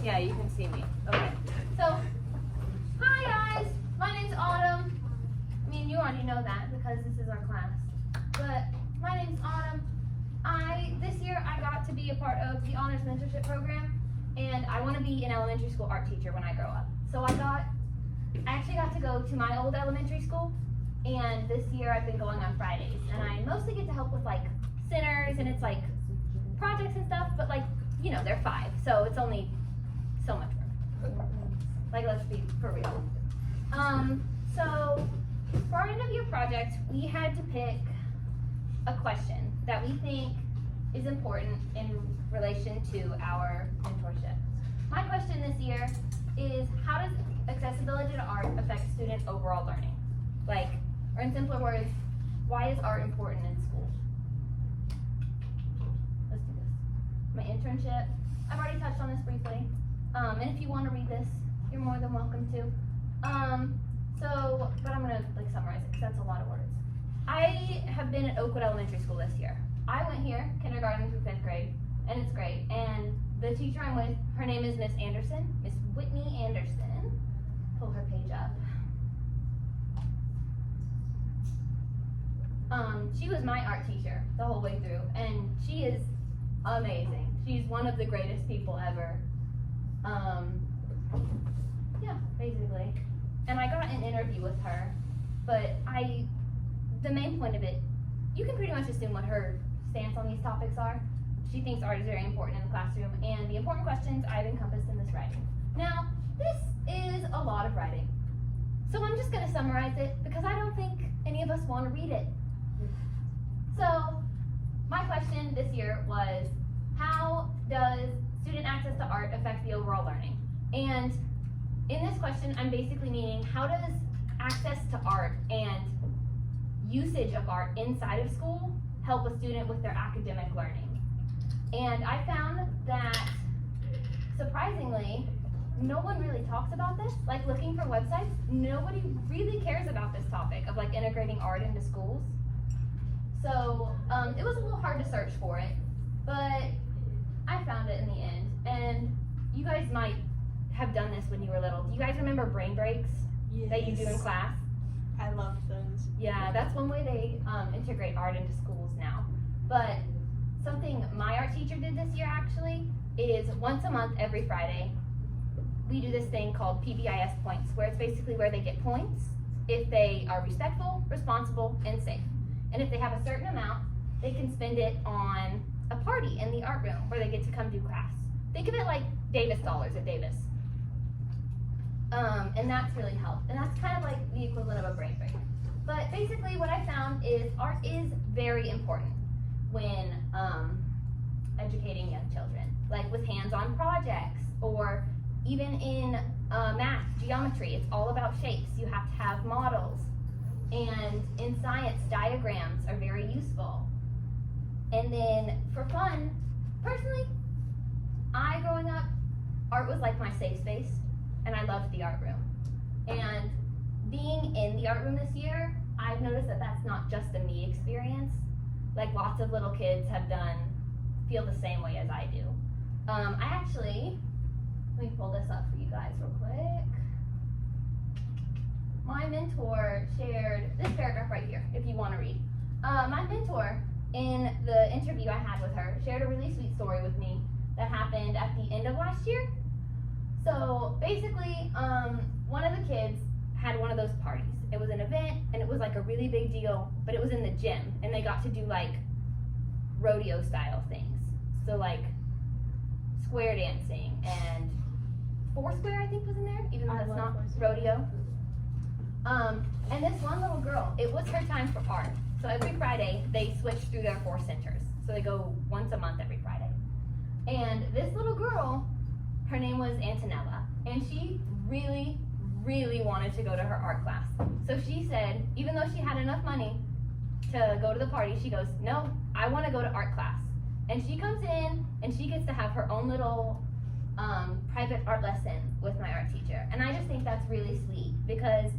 Yeah, you can see me. Okay. So, hi guys. My name's Autumn. I mean, you already know that because this is our class. But my name's Autumn. This year I got to be a part of the Honors Mentorship Program, and I want to be an elementary school art teacher when I grow up. So I actually got to go to my old elementary school, and this year I've been going on Fridays, and I mostly get to help with like centers, and it's like projects and stuff, but like, you know, they're 5, so it's only so much work. Like, let's be for real. So for our end of year project, we had to pick a question that we think is important in relation to our mentorship. My question this year is, how does accessibility to art affect student overall learning? Like, or in simpler words, why is art important in school? Let's do this. My internship, I've already touched on this briefly. And if you want to read this, you're more than welcome to. But I'm gonna like summarize it because that's a lot of words. I have been at Oakwood Elementary School this year. I went here, kindergarten through 5th grade, and it's great. And the teacher I'm with, her name is Miss Anderson, Miss Whitney Anderson. Pull her page up. She was my art teacher the whole way through, and she is amazing. She's one of the greatest people ever. Yeah, basically. And I got an interview with her, but the main point of it, you can pretty much assume what her stance on these topics are. She thinks art is very important in the classroom, and the important questions I've encompassed in this writing. Now, this is a lot of writing, so I'm just gonna summarize it because I don't think any of us want to read it. So, my question this year was, how does student access to art affect the overall learning? And in this question, I'm basically meaning, how does access to art and usage of art inside of school help a student with their academic learning? And I found that, surprisingly, no one really talks about this. Like, looking for websites, nobody really cares about this topic of like integrating art into schools. So it was a little hard to search for it, but I found it in the end. And you guys might have done this when you were little. Do you guys remember brain breaks? Yes. That you do in class? I love those. Yeah, that's one way they integrate art into schools now. But something my art teacher did this year actually is once a month, every Friday, we do this thing called PBIS points, where it's basically where they get points if they are respectful, responsible, and safe. And if they have a certain amount, they can spend it on a party in the art room where they get to come do crafts. Think of it like Davis dollars at Davis. And that's really helped. And that's kind of like the equivalent of a brain break. But basically what I found is art is very important when educating young children. Like with hands-on projects, or even in math, geometry, it's all about shapes. You have to have models. And in science, diagrams are very useful. And then for fun, personally, growing up, art was like my safe space, and I loved the art room. And being in the art room this year, I've noticed that that's not just a me experience. Like lots of little kids feel the same way as I do. Let me pull this up for you guys real quick. My mentor shared this paragraph right here, if you want to read. My mentor, in the interview I had with her, shared a really sweet story with me that happened at the end of last year. So basically, one of the kids had one of those parties. It was an event, and it was like a really big deal, but it was in the gym, and they got to do like rodeo style things. So like square dancing and foursquare, I think, was in there, even though that's not rodeo. And this one little girl, it was her time for art. So every Friday, they switch through their 4 centers. So they go once a month every Friday. And this little girl, her name was Antonella, and she really, really wanted to go to her art class. So she said, even though she had enough money to go to the party, she goes, no, I want to go to art class. And she comes in, and she gets to have her own little private art lesson with my art teacher. And I just think that's really sweet, because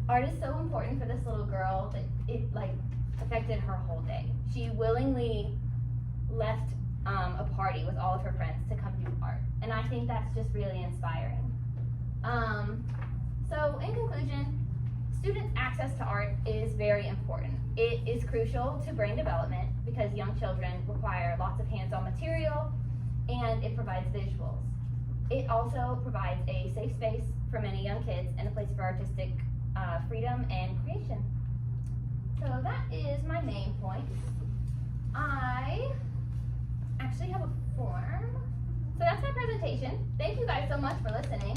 art is so important for this little girl that it like affected her whole day. She willingly left a party with all of her friends to come do art. And I think that's just really inspiring. So in conclusion, student access to art is very important. It is crucial to brain development because young children require lots of hands-on material and it provides visuals. It also provides a safe space for many young kids and a place for artistic freedom and creation. So that is my main points. I actually have a form. So that's my presentation. Thank you guys so much for listening.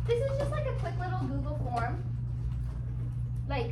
This is just like a quick little Google form. Like